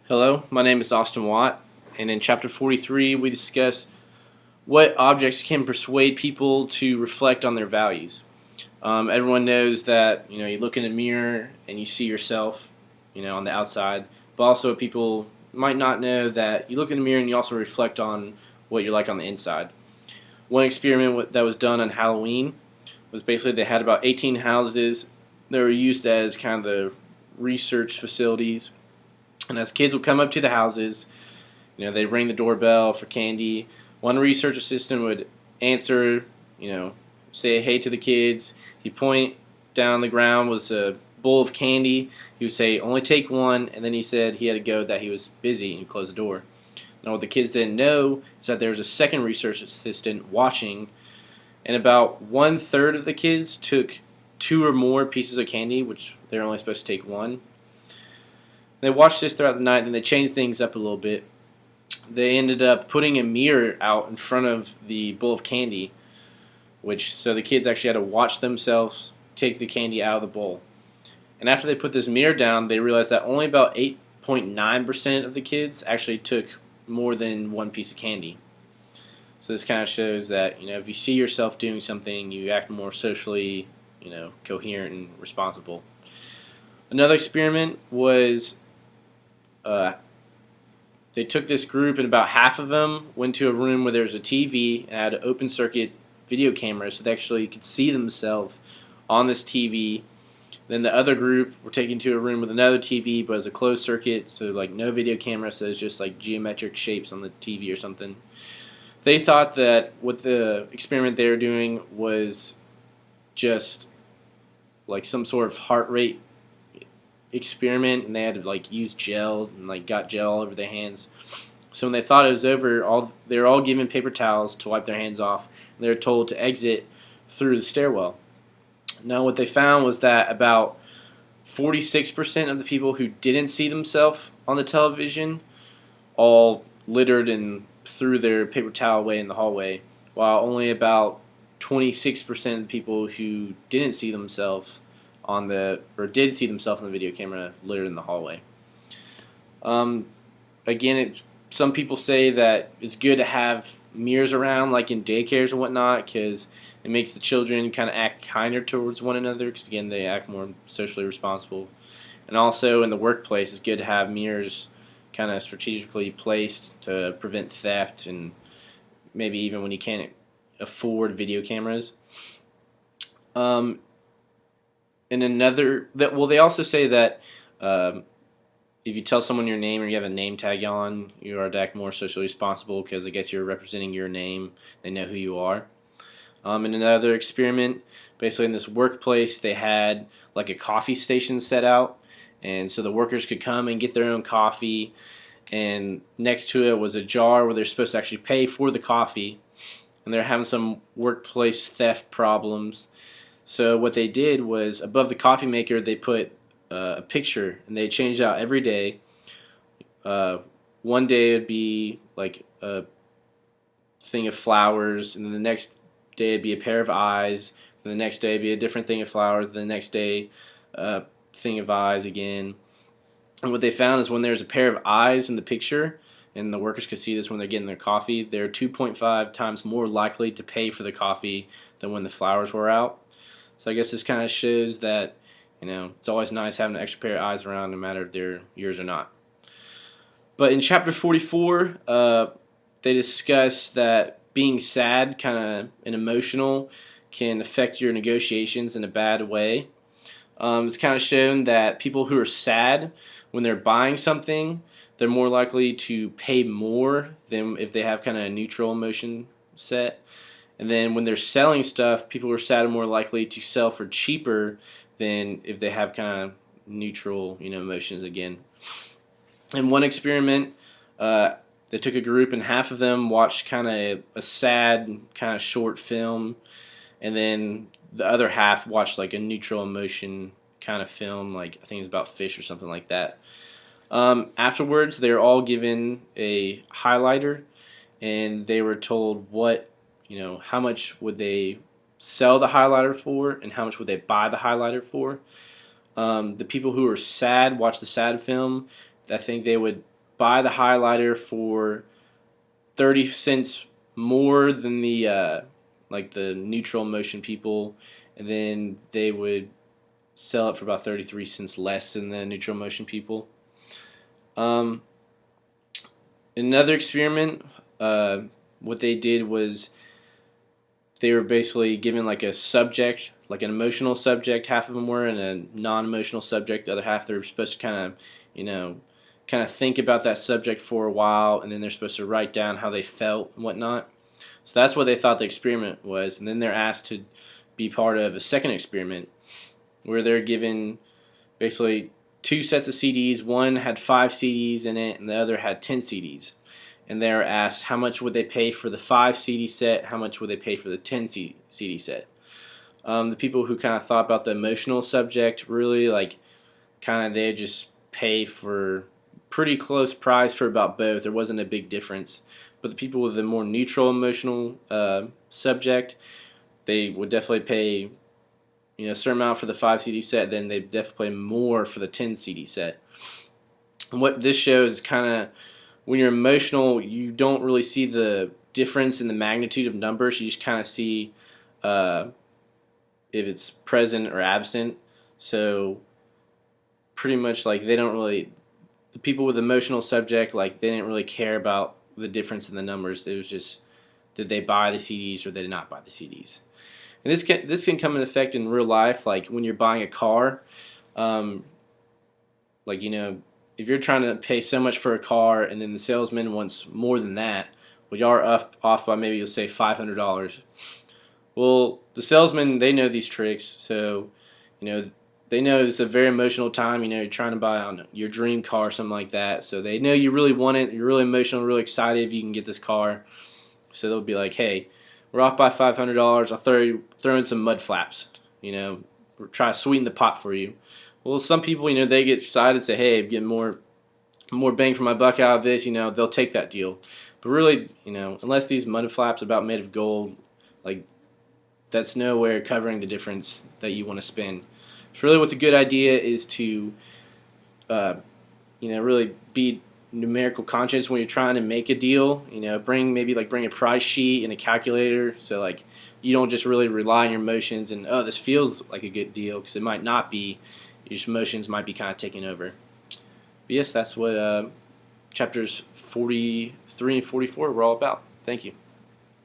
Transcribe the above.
Hello, my name is Austin Watt, and in Chapter 43 we discuss what objects can persuade people to reflect on their values. Everyone knows that you look in a mirror and you see yourself, on the outside, but also people might not know that you look in the mirror and you also reflect on what you're like on the inside. One experiment that was done on Halloween was basically they had about 18 houses that were used as kind of the research facilities. And as kids would come up to the houses, they'd ring the doorbell for candy. One research assistant would answer, say hey to the kids. He'd point down the ground was a bowl of candy. He would say, only take one, and then he said he had to go, that he was busy, and close the door. Now what the kids didn't know is that there was a second research assistant watching, and about 1/3 of the kids took two or more pieces of candy, which they're only supposed to take one. They watched this throughout the night, and they changed things up a little bit. They ended up putting a mirror out in front of the bowl of candy, so the kids actually had to watch themselves take the candy out of the bowl. And after they put this mirror down, they realized that only about 8.9% of the kids actually took more than one piece of candy. So this kind of shows that if you see yourself doing something, you act more socially, coherent and responsible. Another experiment was they took this group, and about half of them went to a room where there was a TV and had an open circuit video camera, so they actually could see themselves on this TV. Then the other group were taken to a room with another TV, but it was a closed circuit, so like no video camera, so it's just like geometric shapes on the TV or something. They thought that what the experiment they were doing was just like some sort of heart rate experiment, and they had to use gel and got gel all over their hands. So when they thought it was over, they were all given paper towels to wipe their hands off, and they were told to exit through the stairwell. Now what they found was that about 46% of the people who didn't see themselves on the television all littered and threw their paper towel away in the hallway, while only about 26% of the people who didn't see themselves did see themselves in the video camera littered in the hallway. Again, some people say that it's good to have mirrors around, like in daycares and whatnot, because it makes the children kind of act kinder towards one another, because again, they act more socially responsible. And also in the workplace, it's good to have mirrors kind of strategically placed to prevent theft, and maybe even when you can't afford video cameras. And they also say that if you tell someone your name or you have a name tag on, you are to act more socially responsible, because I guess you're representing your name. They know who you are. In another experiment, basically in this workplace, they had like a coffee station set out, and so the workers could come and get their own coffee, and next to it was a jar where they're supposed to actually pay for the coffee, and they're having some workplace theft problems. So what they did was, above the coffee maker, they put a picture, and they changed out every day. One day it would be like a thing of flowers, and then the next day it'd be a pair of eyes, and the next day it'd be a different thing of flowers, and the next day a thing of eyes again. And what they found is when there's a pair of eyes in the picture, and the workers could see this when they're getting their coffee, they're 2.5 times more likely to pay for the coffee than when the flowers were out. So I guess this kind of shows that, it's always nice having an extra pair of eyes around, no matter if they're yours or not. But in Chapter 44, they discuss that being sad, kind of and emotional, can affect your negotiations in a bad way. It's kind of shown that people who are sad, when they're buying something, they're more likely to pay more than if they have kind of a neutral emotion set. And then when they're selling stuff, people who are sad are more likely to sell for cheaper than if they have kind of neutral, emotions again. In one experiment, they took a group, and half of them watched kind of a sad, kind of short film, and then the other half watched like a neutral emotion kind of film, like I think it was about fish or something like that. Afterwards, they were all given a highlighter, and they were told how much would they sell the highlighter for, and how much would they buy the highlighter for. The people who were sad watched the sad film. I think they would buy the highlighter for 30 cents more than the like the neutral motion people, and then they would sell it for about 33 cents less than the neutral motion people. Um, Another experiment, what they did was they were basically given like a subject, like an emotional subject. Half of them were, and a non-emotional subject. The other half they're supposed to kind of think about that subject for a while, and then they're supposed to write down how they felt and whatnot. So that's what they thought the experiment was, and then they're asked to be part of a second experiment where they're given basically two sets of CDs. One had 5 CDs in it, and the other had 10 CDs. And they're asked how much would they pay for the 5 CD set, how much would they pay for the 10 CD set. The people who kind of thought about the emotional subject really they just pay for pretty close price for about both. There wasn't a big difference. But the people with the more neutral emotional subject, they would definitely pay a certain amount for the 5 CD set, then they definitely pay more for the 10 CD set. And what this shows is kind of when you're emotional, you don't really see the difference in the magnitude of numbers. You just kind of see if it's present or absent. So pretty much like they don't really, the people with emotional subject, like they didn't really care about the difference in the numbers. It was just, did they buy the CDs or did they not buy the CDs? And this can come in effect in real life, like when you're buying a car. If you're trying to pay so much for a car and then the salesman wants more than that, well, you are off by maybe, you'll say $500. Well, the salesman, they know these tricks, so they know it's a very emotional time. You're trying to buy on your dream car or something like that, so they know you really want it. You're really emotional, really excited if you can get this car. So they'll be like, hey, we're off by $500. I'll throw in some mud flaps. Try to sweeten the pot for you. Well, some people, they get excited and say, hey, I'm getting more bang for my buck out of this. They'll take that deal. But really, unless these mud flaps are about made of gold, like that's nowhere covering the difference that you want to spend. So really, what's a good idea is to, really be numerical conscious when you're trying to make a deal. Bring a price sheet and a calculator, so like you don't just really rely on your emotions and, oh, this feels like a good deal, because it might not be. Your emotions might be kind of taking over. But yes, that's what chapters 43 and 44 were all about. Thank you.